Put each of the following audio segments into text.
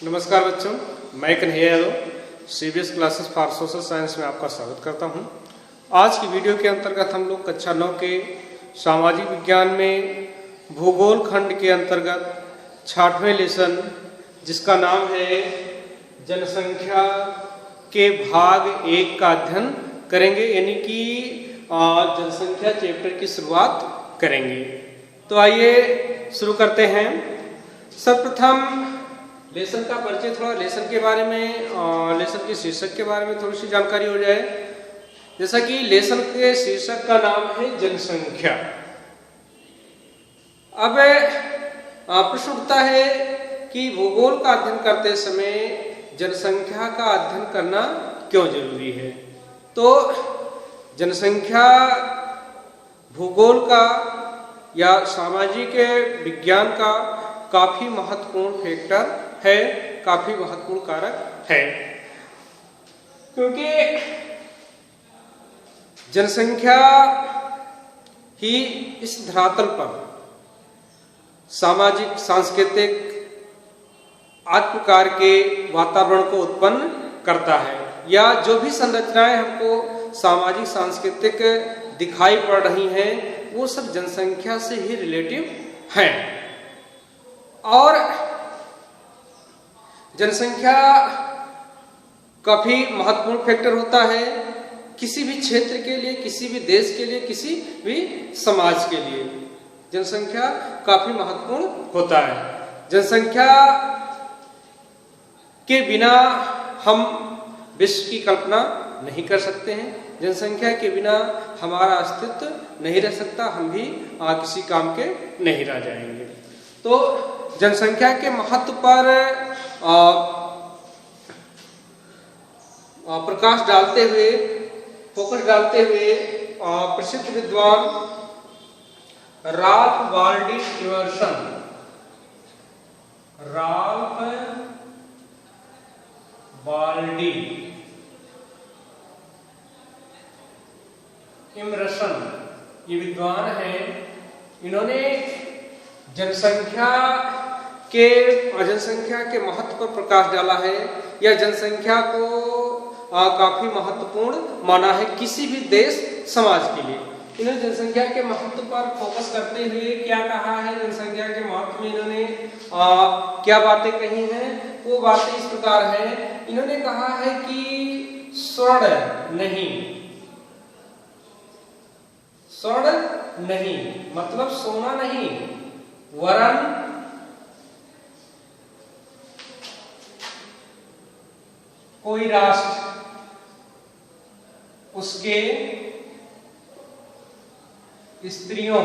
नमस्कार बच्चों, मैं Kanhaiya Yadav CBS classes for social science में आपका स्वागत करता हूं। आज की वीडियो के अंतर्गत हम लोग कक्षा 9 के सामाजिक विज्ञान में भूगोल खंड के अंतर्गत 6वें लेसन जिसका नाम है जनसंख्या के भाग 1 का अध्ययन करेंगे, यानी कि जनसंख्या चैप्टर की शुरुआत करेंगे। तो आइए शुरू करते हैं। सर्वप्रथम लेसन का परिचय, थोड़ा लेसन के बारे में, लेसन के शीर्षक के बारे में थोड़ी सी जानकारी हो जाए। जैसा कि लेसन के शीर्षक का नाम है जनसंख्या। अब प्रश्न उठता है कि भूगोल का अध्ययन करते समय जनसंख्या का अध्ययन करना क्यों जरूरी है। तो जनसंख्या भूगोल का या सामाजिक विज्ञान का काफी महत्वपूर्ण फैक्टर है, काफी महत्वपूर्ण कारक है, क्योंकि जनसंख्या ही इस धरातल पर सामाजिक, सांस्कृतिक आदि प्रकार के वातावरण को उत्पन्न करता है, या जो भी संरचनाएं हमको सामाजिक सांस्कृतिक दिखाई पड़ रही हैं वो सब जनसंख्या से ही रिलेटिव हैं। और जनसंख्या काफी महत्वपूर्ण फैक्टर होता है किसी भी क्षेत्र के लिए, किसी भी देश के लिए, किसी भी समाज के लिए। जनसंख्या काफी महत्वपूर्ण होता है। जनसंख्या के बिना हम विश्व की कल्पना नहीं कर सकते हैं। जनसंख्या के बिना हमारा अस्तित्व नहीं रह सकता, हम भी किसी काम के नहीं रह जाएंगे। तो जनसंख्या के महत्व पर प्रकाश डालते हुए, फोकस डालते हुए प्रसिद्ध विद्वान राल्फ वाल्डो इमर्सन ये विद्वान हैं। इन्होंने जनसंख्या के महत्व पर प्रकाश डाला है, या जनसंख्या को काफी महत्वपूर्ण माना है किसी भी देश समाज के लिए। इन्होंने जनसंख्या के महत्व पर फोकस करते हुए क्या कहा है, जनसंख्या के महत्व में इन्होंने क्या बातें कही हैं, वो बातें इस प्रकार हैं। इन्होंने कहा है कि स्वर्ण नहीं मतलब सोना नहीं, वरन कोई राष्ट्र उसके स्त्रियों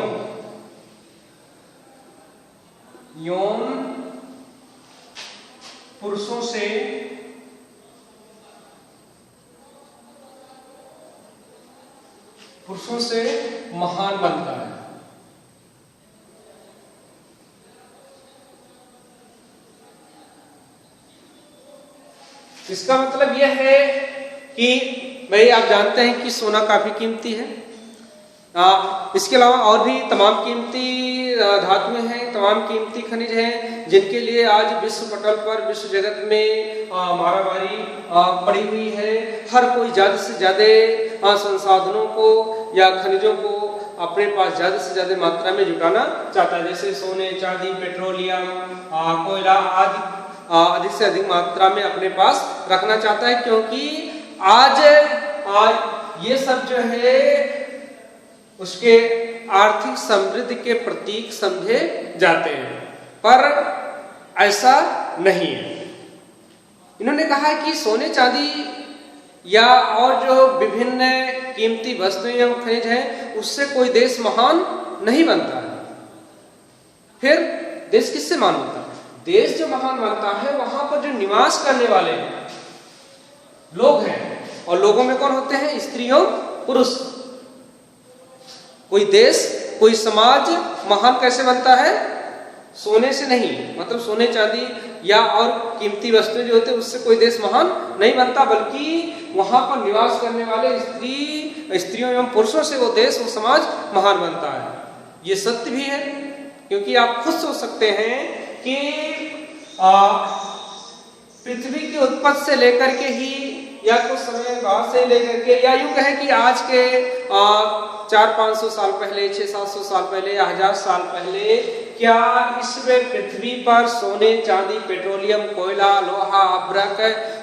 यौन पुरुषों से महान बनता है। इसका मतलब यह है कि भाई आप जानते हैं कि सोना काफी कीमती है। इसके अलावा और भी तमाम कीमती धातुएं हैं, तमाम कीमती खनिज हैं, जिनके लिए आज विश्व पटल पर, विश्व जगत में मारामारी पड़ी हुई है। हर कोई ज्यादा से ज्यादा संसाधनों को या खनिजों को अपने पास ज्यादा से ज्यादा मात्रा में जुटाना चाहता है, जैसे सोने, चांदी, पेट्रोलियम, कोयला आदि अधिक से अधिक मात्रा में अपने पास रखना चाहता है, क्योंकि आज ये सब जो है उसके आर्थिक समृद्धि के प्रतीक समझे जाते हैं, पर ऐसा नहीं है। इन्होंने कहा कि सोने, चांदी या और जो विभिन्न कीमती वस्तुएं एवं खनिज हैं उससे कोई देश महान नहीं बनता है। फिर देश किससे महान बनता है? देश जो महान बनता है वहां पर जो निवास करने वाले लोग हैं, और लोगों में कौन होते हैं? स्त्रियों, पुरुष। कोई देश, कोई समाज महान कैसे बनता है? सोने से नहीं, मतलब सोने, चांदी या और कीमती वस्तुएं जो होते हैं उससे कोई देश महान नहीं बनता, बल्कि वहां पर निवास करने वाले स्त्रियों एवं पुरुषों से वो देश, वो समाज महान बनता है। ये सत्य भी है, क्योंकि आप खुद सोच सकते हैं कि पृथ्वी की उत्पत्ति से लेकर के ही या कुछ समय बाद से लेकर के या यूं कहे कि आज के 400-500 साल पहले, 600-700 साल पहले या 1000 साल पहले क्या इस पृथ्वी पर सोने, चांदी, पेट्रोलियम, कोयला, लोहा, अभ्रक,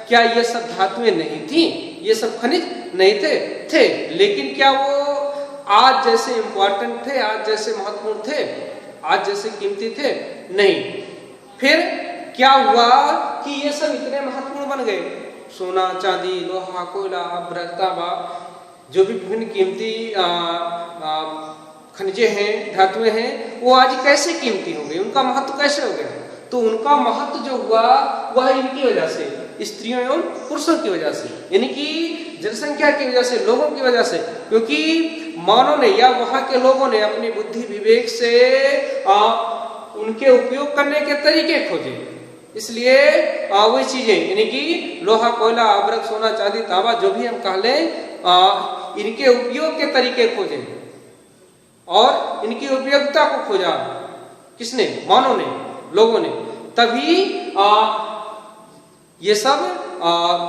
क्या ये सब धातुएं नहीं थी? ये सब खनिज नहीं थे। लेकिन क्या वो आज जैसे इंपॉर्टेंट थे, आज जैसे महत्वपूर्ण थे, आज जैसे कीमती थे? नहीं। फिर क्या हुआ कि ये सब इतने महत्वपूर्ण बन गए? सोना, चांदी, लोहा, कोयला, अभ्रक, तांबा, जो भी विभिन्न कीमती खनिजे हैं, धातुएं हैं, वो आज कैसे कीमती हो गई? उनका महत्व कैसे हो गया? तो उनका महत्व जो हुआ वह इनकी वजह से, स्त्रियों एवं पुरुषों की वजह से, यानी कि जनसंख्या की वजह से, लोगों की वजह से। क्योंकि मानव ने या वहां के लोगों ने अपनी बुद्धि विवेक से उनके उपयोग करने के तरीके खोजे, इसलिए वही चीजें यानी कि लोहा, कोयला, अभ्रक, सोना, चांदी, तांबा जो भी हम कह लें, इनके उपयोग के तरीके खोजे और इनकी उपयोगिता को खोजा। किसने? मानव ने, लोगों ने। तभी ये सब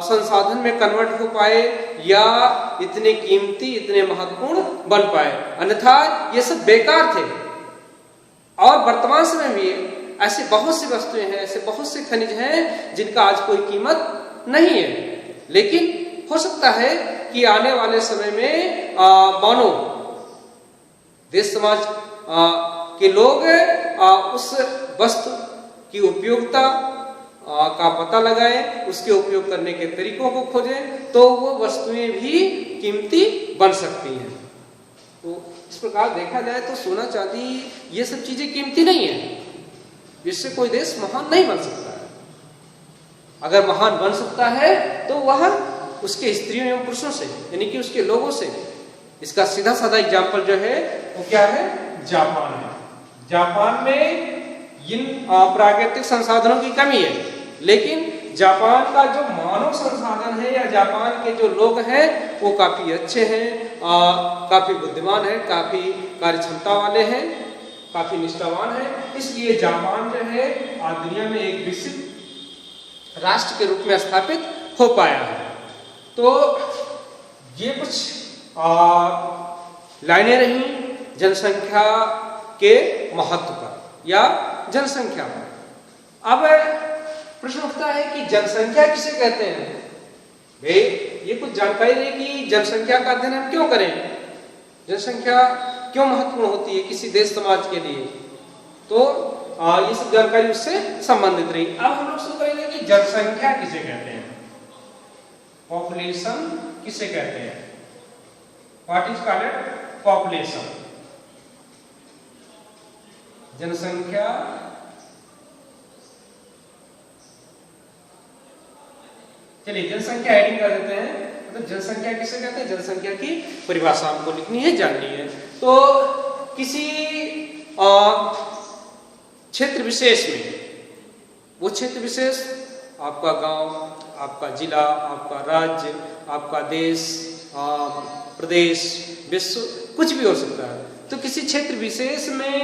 संसाधन में कन्वर्ट हो पाए या इतने कीमती, इतने महत्वपूर्ण बन पाए, अन्यथा ये सब बेकार थे। और वर्तमान समय में ऐसे बहुत सी वस्तुएं हैं, ऐसे बहुत से खनिज हैं जिनका आज कोई कीमत नहीं है। लेकिन हो सकता है कि आने वाले समय में मानो देश समाज के लोग उस वस्तु की उपयोगिता का पता लगाएं, उसके उपयोग करने के तरीकों को खोजें, तो वो वस्तुएं भी कीमती बन सकती हैं। तो इस प्रकार देखा जाए तो सोना, चांदी, ये सब चीजें कीमती नहीं है। इससे कोई देश महान नहीं बन सकता है। अगर महान बन सकता है तो वह उसके स्त्रियों एवं पुरुषों से, यानी कि उसके लोगों से। इसका सीधा साधा एग्जाम्पल जो है वो क्या है? जापान है। जापान में इन प्राकृतिक संसाधनों की कमी है, लेकिन जापान का जो मानव संसाधन है या जापान के जो लोग हैं वो काफी अच्छे हैं, काफी बुद्धिमान है, काफी कार्यक्षमता वाले हैं, काफी निष्ठावान है। इसलिए जापान जो है आज दुनिया में एक विकसित राष्ट्र के रूप में स्थापित हो पाया है। तो ये कुछ लाइनें रही जनसंख्या के महत्व पर या जनसंख्या पर। अब प्रश्न उठता है कि जनसंख्या किसे कहते हैं? भाई ये कुछ जानकारी है कि जनसंख्या का अध्ययन हम क्यों करें, जनसंख्या क्यों महत्वपूर्ण होती है किसी देश समाज के लिए? तो ये सब जानकारी उससे संबंधित रही। अब हम लोग शुरू करेंगे कि जनसंख्या किसे कहते हैं, पॉपुलेशन किसे कहते हैं, व्हाट इज कॉल्ड पॉपुलेशन। जनसंख्या चलिए जनसंख्या एडिंग कर देते हैं। मतलब जनसंख्या किसे कहते हैं, जनसंख्या की परिभाषा हमको लिखनी है, जाननी है। तो किसी क्षेत्र विशेष में, वो क्षेत्र विशेष आपका गांव, आपका जिला, आपका राज्य, आपका देश, प्रदेश, विश्व, कुछ भी हो सकता है। तो किसी क्षेत्र विशेष में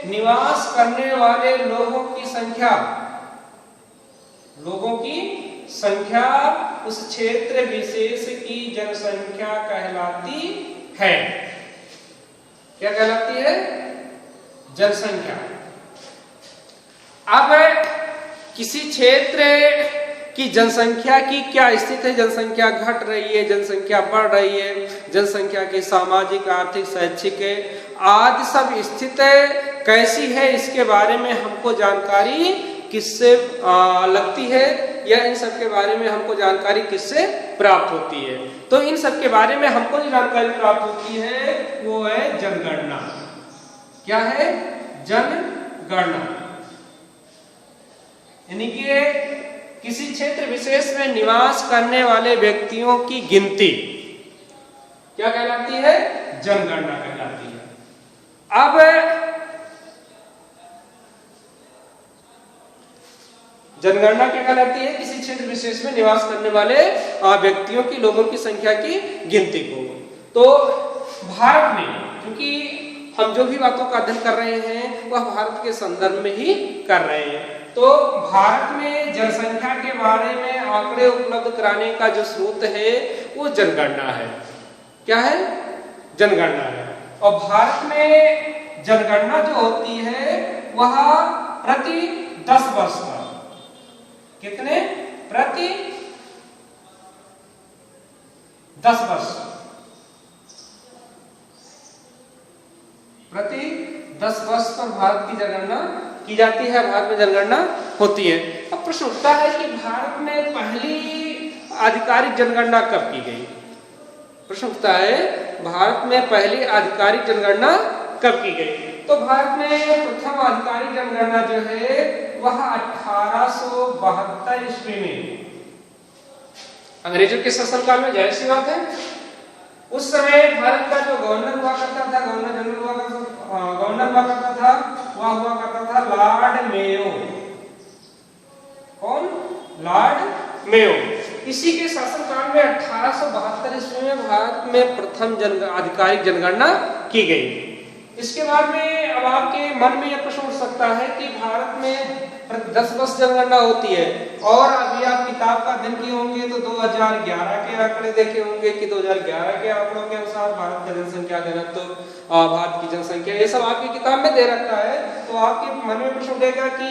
निवास करने वाले लोगों की संख्या उस क्षेत्र विशेष की जनसंख्या कहलाती है। क्या कहलाती है? जनसंख्या। अब किसी क्षेत्र की जनसंख्या की क्या स्थिति है, जनसंख्या घट रही है, जनसंख्या बढ़ रही है, जनसंख्या की सामाजिक, आर्थिक, शैक्षिक आदि सब स्थिति कैसी है, इसके बारे में हमको जानकारी किससे लगती है या इन सब के बारे में हमको जानकारी किससे प्राप्त होती है? तो इन सब के बारे में हमको जो जानकारी प्राप्त होती है वो है जनगणना। क्या है? जनगणना। यानी कि किसी क्षेत्र विशेष में निवास करने वाले व्यक्तियों की गिनती क्या कहलाती है? जनगणना कहलाती है। अब जनगणना क्या कहलाती है? किसी क्षेत्र विशेष में निवास करने वाले व्यक्तियों की, लोगों की संख्या की गिनती को। तो भारत में, क्योंकि हम जो भी बातों का अध्ययन कर रहे हैं वह भारत के संदर्भ में ही कर रहे हैं, तो भारत में जनसंख्या के बारे में आंकड़े उपलब्ध कराने का जो स्रोत है वो जनगणना है। क्या है? जनगणना है। और भारत में जनगणना जो होती है वह प्रति 10 वर्ष पर, कितने? प्रति 10 वर्ष, प्रति 10 वर्ष पर भारत की जनगणना की जाती है, भारत में जनगणना होती है। अब प्रश्न उठता है कि भारत में पहली आधिकारिक जनगणना कब की गई? प्रश्न उठता है भारत में पहली आधिकारिक जनगणना कब की गई? तो भारत में प्रथम आधिकारिक जनगणना जो है वह 1872 ईस्वी में, अंग्रेजों के शासनकाल में, जाहिर सी बात है। उस समय भारत का जो गवर्नर हुआ करता था, गवर्नर जनरल हुआ करता था, वह हुआ करता था लॉर्ड मेयो। कौन? Lord Mayo. इसी के शासनकाल में 1872 ईस्वी में भारत में प्रथम आधिकारिक जनगणना की गई। इसके बाद में अब आपके मन में यह प्रश्न उठ सकता है कि भारत में 10 वर्ष जनगणना होती है, और अभी आप किताब का अध्ययन किए होंगे तो 2011 के आंकड़े देखे होंगे कि 2011 के आंकड़ों के अनुसार भारत का जनसंख्या घनत्व, भारत की जनसंख्या, ये सब आपकी किताब में दे रखा है। तो आपके मन में प्रश्न उठेगा कि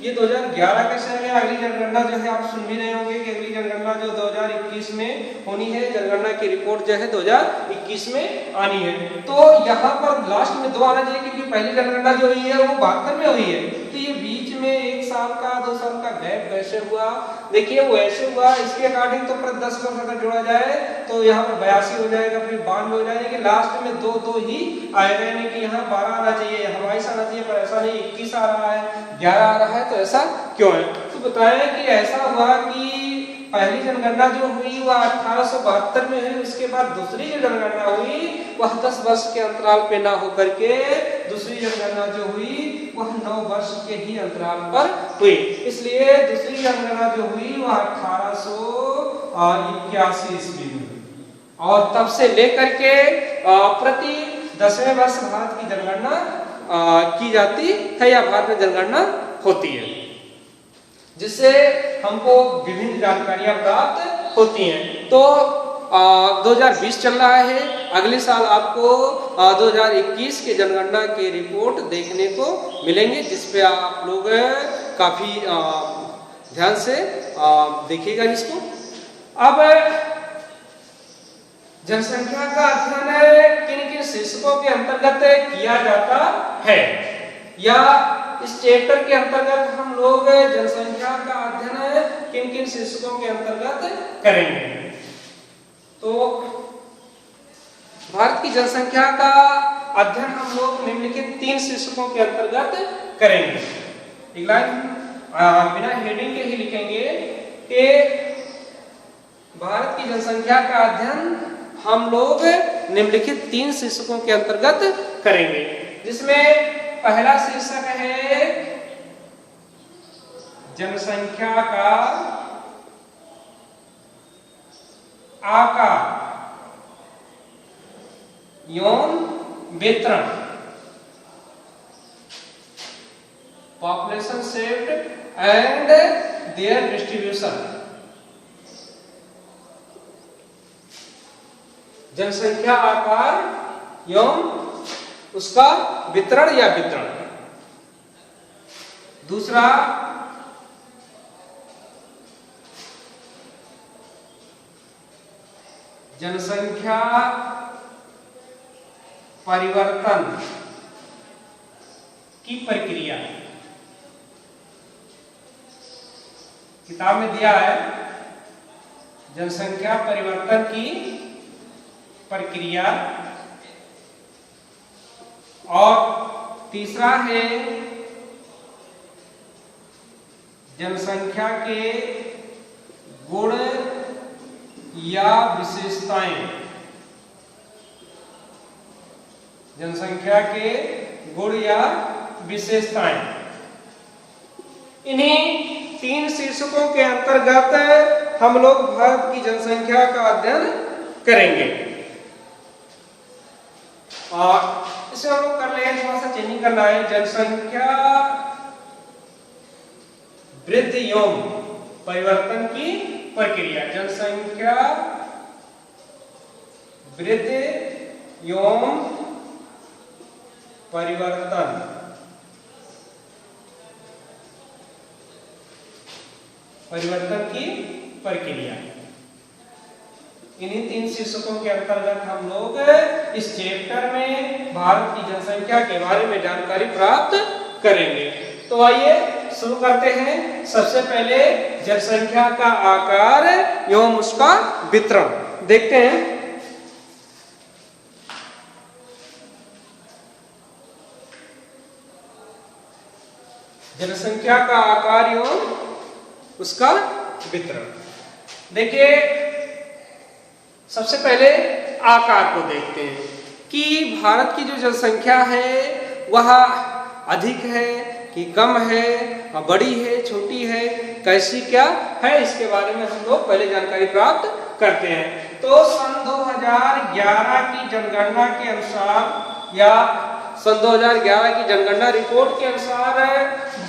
ये 2011 कैसे है? अगली जनगणना जो है आप सुन भी रहे होंगे कि अगली जनगणना जो 2021 में होनी है, जनगणना की रिपोर्ट जो है 2021 में आनी है। तो यहाँ पर लास्ट में 2 आना चाहिए, क्योंकि पहली जनगणना जो हुई है वो 72 में हुई है। तो ये बीच में 1 साल का 2 साल का गैप वैसे हुआ, देखिए वो ऐसे हुआ। इसके अकॉर्डिंग तो प्रति 10 वर्ष अगर जोड़ा जाए तो यहाँ पर 82 हो जाएगा, फिर 92 हो जाएगा, कि लास्ट में 2 ही आएगा, यानी कि यहाँ 12 आना चाहिए, यहाँ 22 आना चाहिए, पर ऐसा नहीं, 21 आ रहा है, 11 आ रहा है। तो ऐसा क्यों है? तो बताया कि ऐसा हुआ कि पहली जनगणना जो हुई वह 1872 में हुई। उसके बाद दूसरी जो जनगणना हुई वह 10 वर्ष के अंतराल पे ना होकर के दूसरी जनगणना जो हुई वह 9 वर्ष के ही अंतराल पर हुई। इसलिए दूसरी जनगणना जो हुई वह 1881 ईस्वी में, और तब से लेकर के प्रति 10वें वर्ष भारत की जनगणना की जाती है, या भारत में जनगणना होती है, जिससे हमको विभिन्न जानकारियां प्राप्त होती हैं। तो 2020 चल रहा है, अगले साल आपको 2021 के जनगणना के रिपोर्ट देखने को मिलेंगे, जिसपे आप लोग काफी ध्यान से देखिएगा जिसको। अब जनसंख्या का अध्ययन किन किन शीर्षकों के अंतर्गत किया जाता है, या इस चैप्टर के अंतर्गत हम लोग जनसंख्या का अध्ययन किन किन शीर्षकों के अंतर्गत करेंगे? तो भारत की जनसंख्या का अध्ययन हम लोग निम्नलिखित 3 शीर्षकों के अंतर्गत करेंगे। एक लाइन बिना हेडिंग के ही लिखेंगे कि भारत की जनसंख्या का अध्ययन हम लोग निम्नलिखित 3 शीर्षकों के अंतर्गत करेंगे, जिसमें पहला शीर्षक है जनसंख्या का आकार एवं वितरण, population shaped and there distribution. जनसंख्या आकार एवं उसका वितरण या वितरण। दूसरा जनसंख्या परिवर्तन की प्रक्रिया। किताब में दिया है जनसंख्या परिवर्तन की प्रक्रिया। और तीसरा है जनसंख्या के गुण या विशेषताएं। जनसंख्या के गुण या विशेषताएं। इन्हीं 3 शीर्षकों के अंतर्गत हम लोग भारत की जनसंख्या का अध्ययन करेंगे। और इसे हम लोग कर ले, थोड़ा सा चेंजिंग करना है। जनसंख्या वृद्धि एवं परिवर्तन की प्रक्रिया। जनसंख्या वृद्धि एवं परिवर्तन की प्रक्रिया। इन्हीं 3 शीर्षकों के अंतर्गत हम लोग इस चैप्टर में भारत की जनसंख्या के बारे में जानकारी प्राप्त करेंगे। तो आइए शुरू करते हैं। सबसे पहले जनसंख्या का आकार एवं उसका वितरण देखते हैं। जनसंख्या का आकार एवं उसका वितरण। देखिए सबसे पहले आकार को देखते हैं कि भारत की जो जनसंख्या है वह अधिक है कि कम है, बड़ी है, छोटी है, कैसी क्या है, इसके बारे में हम लोग पहले जानकारी प्राप्त करते हैं। तो सन 2011 की जनगणना के अनुसार या सन 2011 की जनगणना रिपोर्ट के अनुसार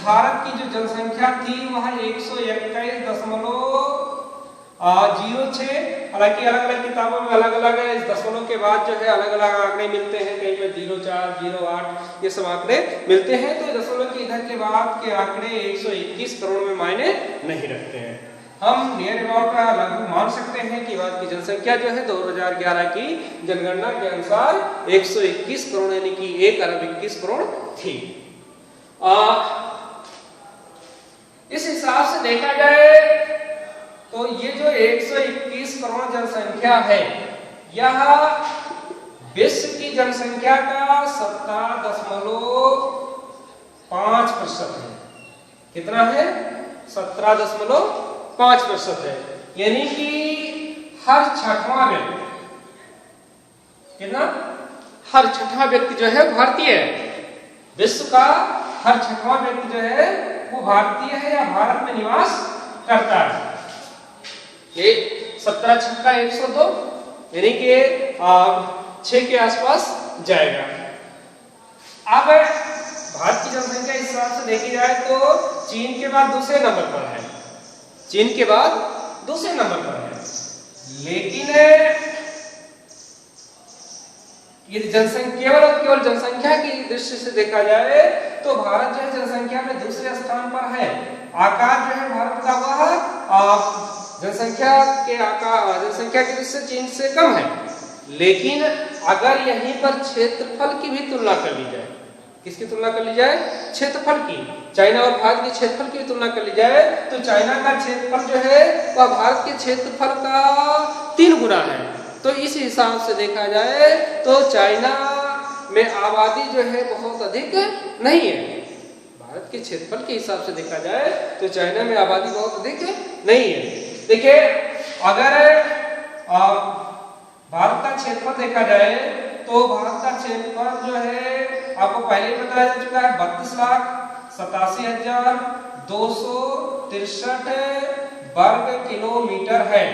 भारत की जो जनसंख्या थी वह 121.06। हालांकि अलग अलग किताबों में अलग अलग है, इस दशमलव के बाद जो है अलग अलग आंकड़े मिलते हैं, कहीं पे 04, 08 ये सब आंकड़े मिलते हैं। तो दशमलव के इधर के बाद के आंकड़े 121 करोड़ में मायने नहीं रखते हैं। हम नियर अबाउट का लगभग मान सकते हैं कि भारत की जनसंख्या जो है 2011 की जनगणना के अनुसार 121 करोड़ यानी कि 1 अरब 21 करोड़ थी। इस हिसाब से देखा जाए तो ये जो 121 करोड़ जनसंख्या है यह विश्व की जनसंख्या का 17.5% है। कितना है? 17.5% है। यानी कि हर छठवां व्यक्ति, कितना? हर छठवां व्यक्ति जो है भारतीय है। विश्व का हर छठवां व्यक्ति जो है वो भारतीय है या भारत में निवास करता है। ये 17 छक्का 102 यानी कि 6 के आसपास जाएगा। अब भारत की जनसंख्या इस हिसाब से देखी जाए तो चीन के बाद दूसरे नंबर पर है। चीन के बाद दूसरे नंबर पर है। लेकिन ये जनसंख्या केवल जनसंख्या की दृष्टि से देखा जाए तो भारत जो है जनसंख्या में दूसरे स्थान पर है। आकार जो है भारत का वह जनसंख्या की दृष्टि से चीन से कम है। लेकिन अगर यहीं पर क्षेत्रफल की भी तुलना कर ली जाए, किसकी तुलना कर ली जाए? क्षेत्रफल की। चाइना और भारत के क्षेत्रफल की तुलना कर ली जाए तो चाइना का क्षेत्रफल जो है वह भारत के क्षेत्रफल का 3 गुना है। तो इस हिसाब से देखा जाए तो चाइना में आबादी जो है बहुत अधिक नहीं है। भारत के क्षेत्रफल के हिसाब से देखा जाए तो चाइना में आबादी बहुत अधिक नहीं है। देखिए अगर भारत का क्षेत्रफल देखा जाए तो भारत का क्षेत्रफल जो है आपको पहले ही बताया जा चुका है 32,87,263 वर्ग किलोमीटर है।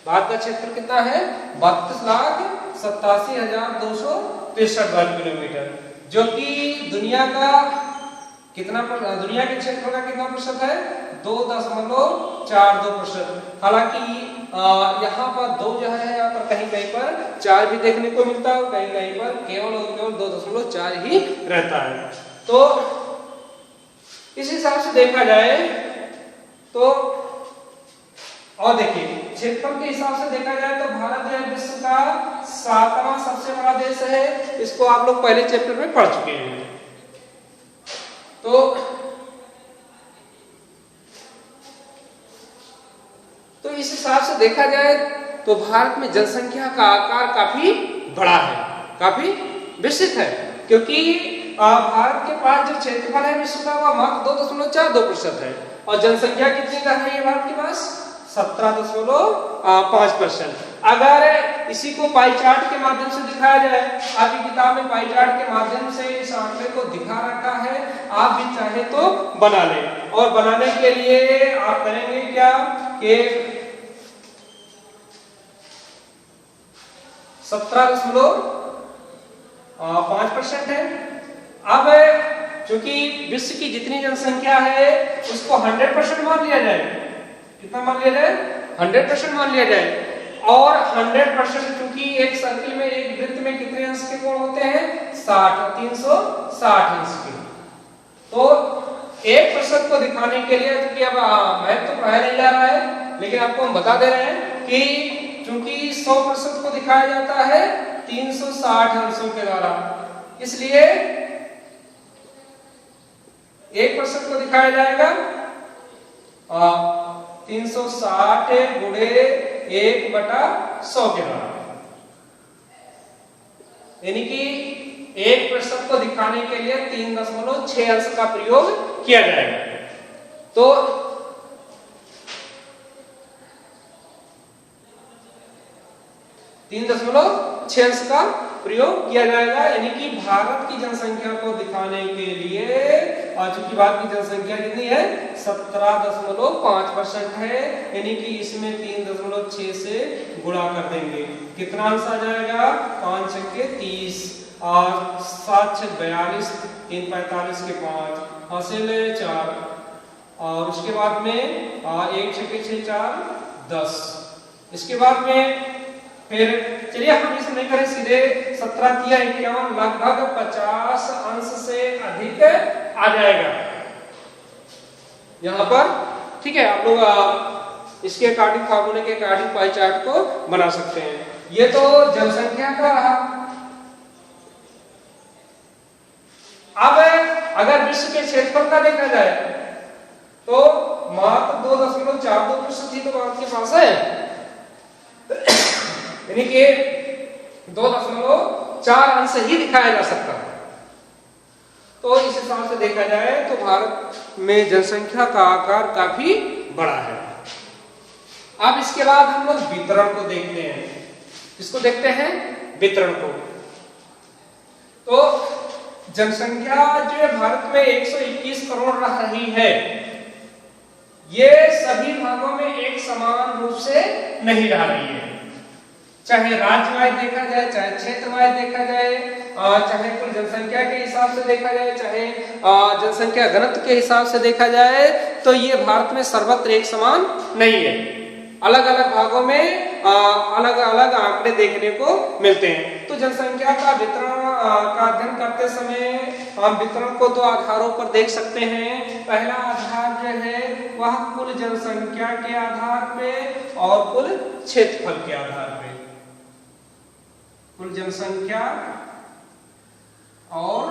भारत का क्षेत्र कितना है? 32,87,263 वर्ग किलोमीटर, जो कि दुनिया का कितना दुनिया के क्षेत्र का कितना प्रतिशत है? 2.42%। हालांकि यहाँ पर 2 जो है यहाँ पर कहीं कहीं पर 4 भी देखने को मिलता है, कहीं कहीं पर केवल और केवल 2.4 ही रहता है। तो इस हिसाब से देखा जाए तो और देखिए क्षेत्रफल के हिसाब से देखा जाए तो भारत जो है विश्व का 7वां सबसे बड़ा देश है। इसको आप लोग पहले चैप्टर में पढ़ चुके हैं। तो इस हिसाब से देखा जाए तो भारत में जनसंख्या का आकार काफी बड़ा है, काफी विस्तृत है, क्योंकि भारत के पास जो क्षेत्रफल है विश्व का वह मात्र 2.42% है और जनसंख्या कितनी का है ये भारत के पास? 17.5%। अगर इसी को पाई चार्ट के माध्यम से दिखाया जाए, आपकी किताब में पाई चार्ट के माध्यम से इस आंकड़े को दिखा रखा है, आप भी चाहे तो बना लें। और बनाने के लिए आप करेंगे क्या कि 17.5% है। अब क्योंकि विश्व की जितनी जनसंख्या है उसको 100% मान लिया जाए। कितना मान लिया जाए? 100% मान लिया जाए। और 100% क्योंकि एक सर्किल में, एक वृत्त में कितने अंश के कोण होते हैं? 60, 360 अंश के। तो 1% को दिखाने के लिए, क्योंकि अब मैं तो पढ़ाया नहीं जा रहा है, लेकिन आपको हम बता दे रहे हैं कि क्योंकि 100% को दिखाया जाता है 360 अंशों के द्वारा, इसलिए 1% को दिखाया जाएगा 360 गुणे 1/100 के द्वारा। यानी कि 1% को दिखाने के लिए 3.6 अंश का प्रयोग किया जाएगा। तो 3.6 अंश का प्रयोग किया जाएगा। यानी कि भारत की जनसंख्या को दिखाने के लिए, और चूंकि भारत की जनसंख्या कितनी है? 17.5% है, यानी कि इसमें 3.6 से गुणा कर देंगे। कितना अंश आ जाएगा? 5 के 30 और 7 42, 3 45 के 5 हासिल 4, और उसके बाद में 1 6 6 4 10। इसके बाद में फिर चलिए हम इसे नहीं करें, सीधे 17 तिया 51 लगभग 50 अंश से अधिक आ जाएगा यहां पर। ठीक है, आप लोग इसके अकॉर्डिंग, फार्मूले के अकॉर्डिंग पाई चार्ट को बना सकते हैं। ये तो जनसंख्या का रहा। अब अगर विश्व के क्षेत्रफल का देखा जाए तो मात्र 2.42% ही तो भारत के पास है, यानी कि 2.4 अंश ही दिखाया जा सकता है। तो इस हिसाब से देखा जाए तो भारत में जनसंख्या का आकार काफी बड़ा है। अब इसके बाद हम लोग वितरण को देखते हैं। किसको देखते हैं? वितरण को। तो जनसंख्या जो है भारत में 121 करोड़ रह रही है, ये सभी भागों में एक समान रूप से नहीं रह रही है। चाहे राज्य वाइज देखा जाए, चाहे क्षेत्र वाइज देखा जाए, चाहे कुल जनसंख्या के हिसाब से देखा जाए, चाहे जनसंख्या घनत्व के हिसाब से देखा जाए, तो ये भारत में सर्वत्र एक समान नहीं है। अलग अलग भागों में अलग अलग आंकड़े देखने को मिलते हैं। तो जनसंख्या का वितरण का अध्ययन करते समय हम वितरण को 2 आधारों पर देख सकते हैं। पहला आधार जो है वह कुल जनसंख्या के आधार पे और कुल क्षेत्रफल के आधार पे। कुल जनसंख्या और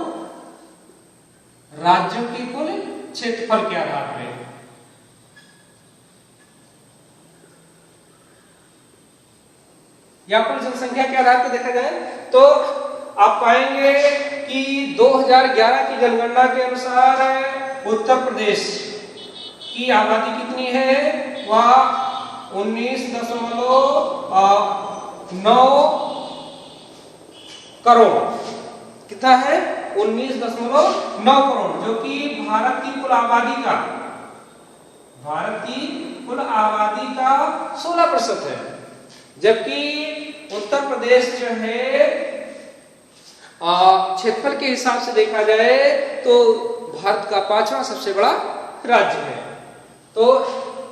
राज्यों की कुल क्षेत्रफल के आधार पे। या कुल जनसंख्या के आधार पर देखा जाए तो आप पाएंगे कि 2011 की जनगणना के अनुसार उत्तर प्रदेश की आबादी कितनी है? वह 19.9 करोड़। कितना है? 19.9 करोड़, जो कि भारत की कुल आबादी का 16% है। जबकि उत्तर प्रदेश जो है क्षेत्रफल के हिसाब से देखा जाए तो भारत का 5वां सबसे बड़ा राज्य है। तो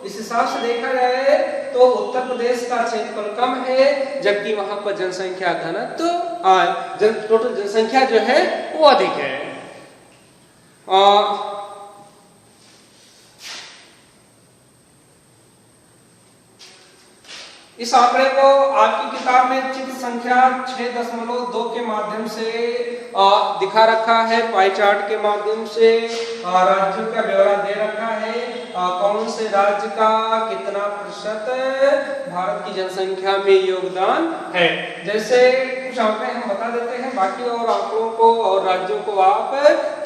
इस हिसाब से देखा जाए तो उत्तर प्रदेश का क्षेत्रफल कम है, जबकि वहां पर जनसंख्या घनत्व टोटल जनसंख्या जो है वो अधिक है। इस आंकड़े को आपकी किताब में चित्र संख्या 6.2 के माध्यम से दिखा रखा है। पाई चार्ट के माध्यम से राज्यों का ब्यौरा दे रखा है। कौन से राज्य का कितना प्रतिशत भारत की जनसंख्या में योगदान है। जैसे कुछ आंकड़े हम बता देते हैं, बाकी और आंकड़ों को और राज्यों को आप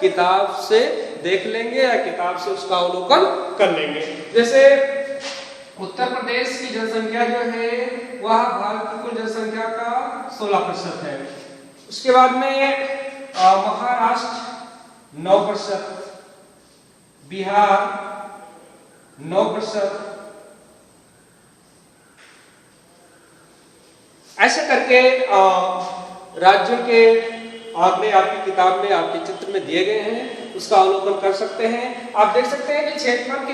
किताब से देख लेंगे या किताब से उसका अवलोकन कर लेंगे। जैसे उत्तर प्रदेश की जनसंख्या जो है वह भारत की कुल जनसंख्या का 16% है। उसके बाद में महाराष्ट्र 9%, बिहार 9%, ऐसे करके राज्यों के आंकड़े आपकी किताब में, आपके चित्र में दिए गए हैं। उसका अवलोकन कर सकते हैं। आप देख सकते हैं कि क्षेत्रफल की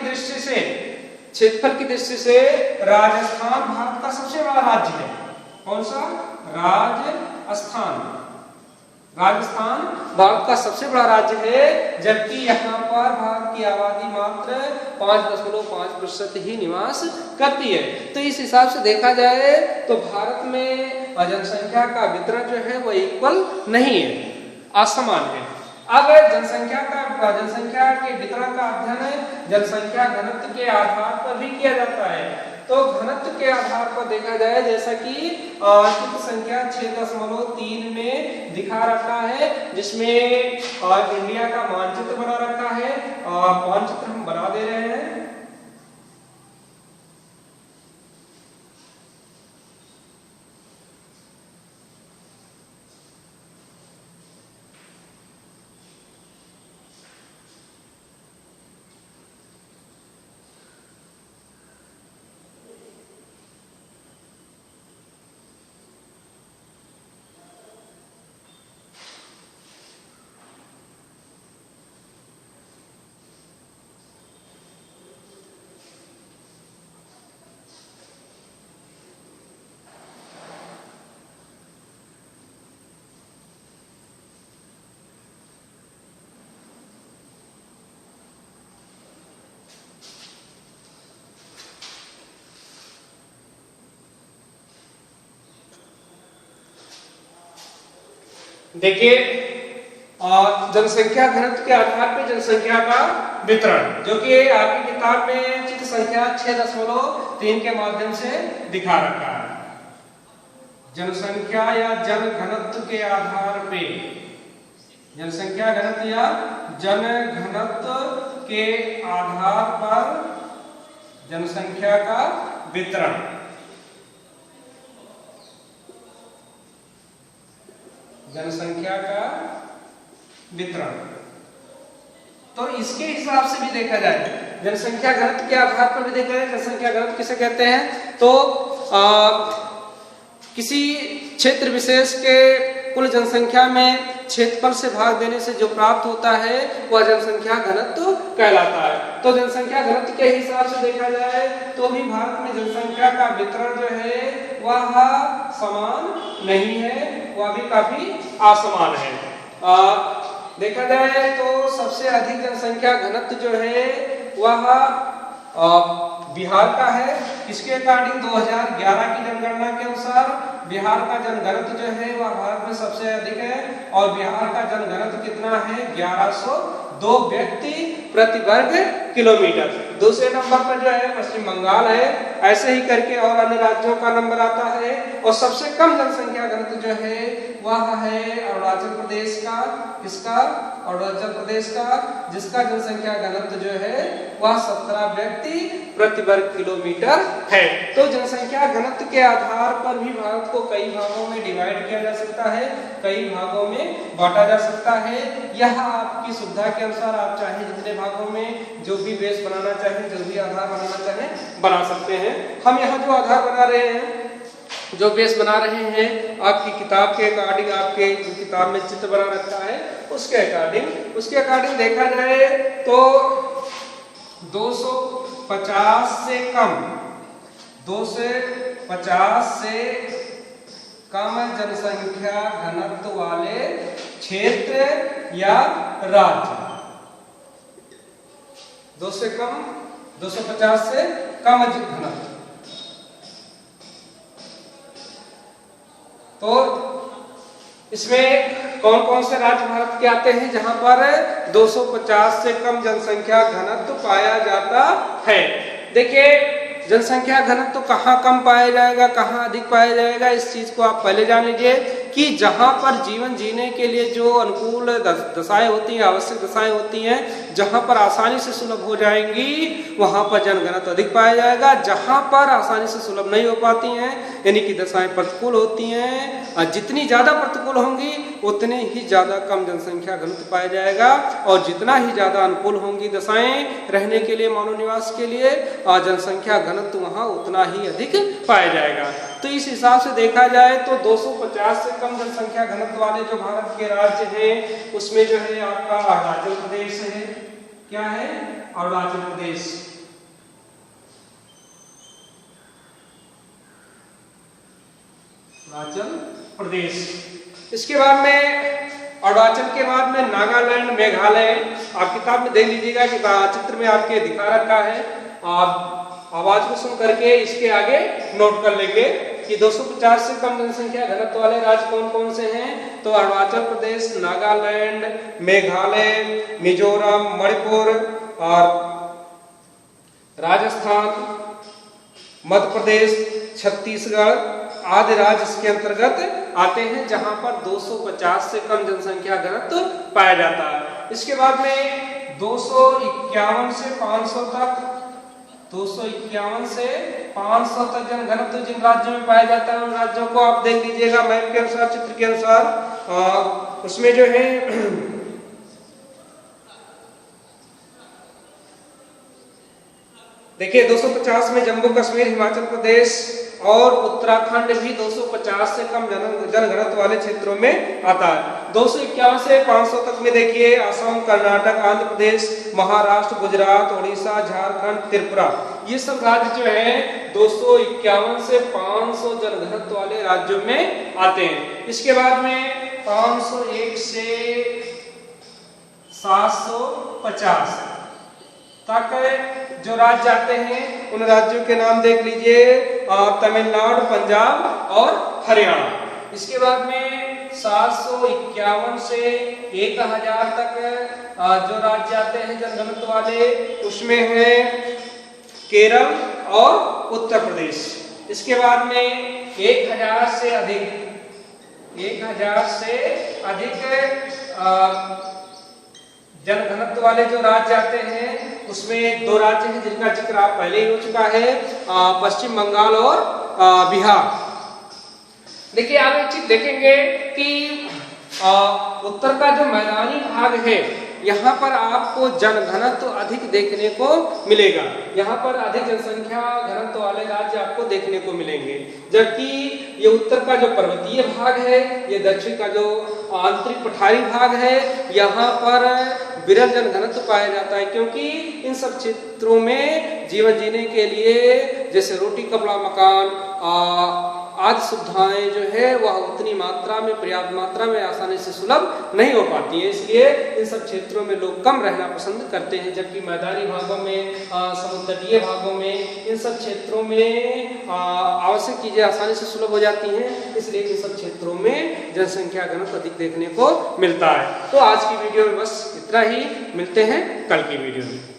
दृष्टि से राजस्थान भारत का सबसे बड़ा राज्य है। कौन सा? राजस्थान भारत का सबसे बड़ा राज्य है, जबकि यहाँ पर भारत की आबादी मात्र 5.5% ही निवास करती है। तो इस हिसाब से देखा जाए तो भारत में जनसंख्या का वितरण जो है वो इक्वल नहीं है, असमान है। अब जनसंख्या के वितरण का अध्ययन जनसंख्या घनत्व के आधार पर भी किया जाता है। तो घनत्व के आधार पर देखा जाए, जैसा कि चित्र संख्या 6.3 में दिखा रखा है, जिसमें इंडिया का मानचित्र बना रखा है। मानचित्र हम बना दे रहे हैं। देखिए, जनसंख्या घनत्व के आधार पर जनसंख्या का वितरण, जो कि आपकी किताब में चित्र संख्या 6.3 के माध्यम से दिखा रखा है। जनसंख्या या जन घनत्व के आधार पे, जनसंख्या घनत्व या जन घनत्व के आधार पर जनसंख्या का वितरण। जनसंख्या का वितरण, तो इसके हिसाब से भी देखा जाए, जनसंख्या घनत्व के आधार पर भी देखा जाए। जनसंख्या घनत्व किसे कहते हैं? तो किसी क्षेत्र विशेष के कुल जनसंख्या में क्षेत्रफल से भाग देने से जो प्राप्त होता है वह जनसंख्या घनत्व कहलाता है। तो जनसंख्या घनत्व के हिसाब से देखा जाए तो भी भारत में जनसंख्या का वितरण जो है वह समान नहीं है, वह भी काफी असमान है। देखा जाए तो सबसे अधिक जनसंख्या घनत्व जो है वह बिहार का है। इसके अकॉर्डिंग 2011 की जनगणना के अनुसार बिहार का जनघनत्व जो है वह भारत में सबसे अधिक है, और बिहार का जनघनत्व कितना है? 1102 व्यक्ति प्रति वर्ग किलोमीटर। दूसरे नंबर पर जो है पश्चिम बंगाल है, ऐसे ही करके और अन्य राज्यों का नंबर आता है। और सबसे कम जनसंख्या घनत्व जो है वह है अरुणाचल प्रदेश का। किसका? अरुणाचल प्रदेश का, जिसका जनसंख्या घनत्व जो है वह 17 व्यक्ति प्रति वर्ग किलोमीटर है। तो जनसंख्या घनत्व के आधार पर भी भारत को कई भागों में डिवाइड किया जा सकता है, कई भागों में बांटा जा सकता है। यह आपकी सुविधा के अनुसार आप चाहे जितने भागों में जो भी बेस बनाना चाहें, जो भी आधार बनाना चाहें बना सकते हैं। हम यहाँ जो आधार बना रहे हैं, जो बेस बना रहे हैं, आपकी किताब के अकॉर्डिंग, आपके किताब में चित्र बना रखा है उसके अकॉर्डिंग देखा जाए तो 250 से कम जनसंख्या घनत्व वाले क्षेत्र या राज्य, 250 से कम घनत्व। तो इसमें कौन कौन से राज्य भारत के आते हैं जहां पर 250 से कम जनसंख्या घनत्व पाया जाता है? देखिए, जनसंख्या घनत्व कहाँ कम पाया जाएगा, कहाँ अधिक पाया जाएगा, इस चीज को आप पहले जान लीजिए कि जहां पर जीवन जीने के लिए जो अनुकूल दशाएं होती हैं, आवश्यक दशाएं होती हैं, जहां पर आसानी से सुलभ हो जाएंगी वहां पर जनघनत्व अधिक पाया जाएगा। जहां पर आसानी से सुलभ नहीं हो पाती हैं, यानी कि दशाएं प्रतिकूल होती हैं, और जितनी ज्यादा प्रतिकूल होंगी उतने ही ज्यादा कम जनसंख्या घनत्व पाया जाएगा, और जितना ही ज्यादा अनुकूल होंगी दशाएं रहने के लिए, मानव निवास के लिए, जनसंख्या घनत्व वहां उतना ही अधिक पाया जाएगा। तो इस हिसाब से देखा जाए तो 250 से कम जनसंख्या घनत्व वाले जो भारत के राज्य हैं उसमें जो है आपका अरुणाचल प्रदेश है। क्या है? अरुणाचल प्रदेश। अरुणाचल प्रदेश। इसके बाद में अरुणाचल के बाद में नागालैंड, मेघालय। आप किताब में देख लीजिएगा कि चित्र में आपके दिखा रखा है, आप आवाज को सुन करके इसके आगे नोट कर लेंगे कि 250 से कम जनसंख्या घनत्व वाले राज्य कौन कौन से हैं। तो अरुणाचल प्रदेश, नागालैंड, मेघालय, मिजोरम, मणिपुर और राजस्थान, मध्य प्रदेश, छत्तीसगढ़ आदि राज्य इसके अंतर्गत आते हैं, जहां पर 250 से कम जनसंख्या घनत्व पाया जाता है। इसके बाद में 251 से 500 तक, 251 से 500 तक जन घनत्व जिन राज्यों में पाया जाता है उन राज्यों को आप देख लीजिएगा मैप के अनुसार, चित्र के अनुसार। उसमें जो है देखिए 250 में जम्मू कश्मीर, हिमाचल प्रदेश और उत्तराखंड भी 250 से कम जन घनत्व वाले क्षेत्रों में आता है। 251 से 500 तक में देखिए असम, कर्नाटक, आंध्र प्रदेश, महाराष्ट्र, गुजरात, उड़ीसा, झारखंड, त्रिपुरा, ये सब राज्य जो है 251 से 500 जन घनत्व वाले राज्यों में आते हैं। इसके बाद में 501 से 750 तक जो राज्य आते हैं उन राज्यों के नाम देख लीजिए, तमिलनाडु, पंजाब और हरियाणा। इसके बाद में 751 से 1000 तक जो राज्य आते हैं जनघनत्व वाले, उसमें है केरल और उत्तर प्रदेश। इसके बाद में 1000 से अधिक जनघनत्व वाले जो राज्य आते हैं उसमें दो राज्य हैं जिनका जिक्र आप पहले ही हो चुका है, पश्चिम बंगाल और बिहार। देखिए आप एक चीज देखेंगे कि उत्तर का जो मैदानी भाग है यहाँ पर आपको जनघनत्व अधिक देखने को मिलेगा, यहाँ पर अधिक जनसंख्या घनत्व वाले राज्य आपको देखने को मिलेंगे, जबकि ये उत्तर का जो पर्वतीय भाग है, ये दक्षिण का जो आंतरिक पठारी भाग है, यहाँ पर विरल जनघनत्व पाया जाता है, क्योंकि इन सब क्षेत्रों में जीवन जीने के लिए जैसे रोटी, कपड़ा, मकान आदि सुविधाएं जो है वह उतनी मात्रा में, पर्याप्त मात्रा में आसानी से सुलभ नहीं हो पाती है, इसलिए इन सब क्षेत्रों में लोग कम रहना पसंद करते हैं। जबकि मैदानी भागों में, समुद्र तटीय भागों में, इन सब क्षेत्रों में आवश्यक चीजें आसानी से सुलभ हो जाती हैं, इसलिए इन सब क्षेत्रों में जनसंख्या घनत्व अधिक देखने को मिलता है। तो आज की वीडियो में बस इतना ही, मिलते हैं कल की वीडियो में।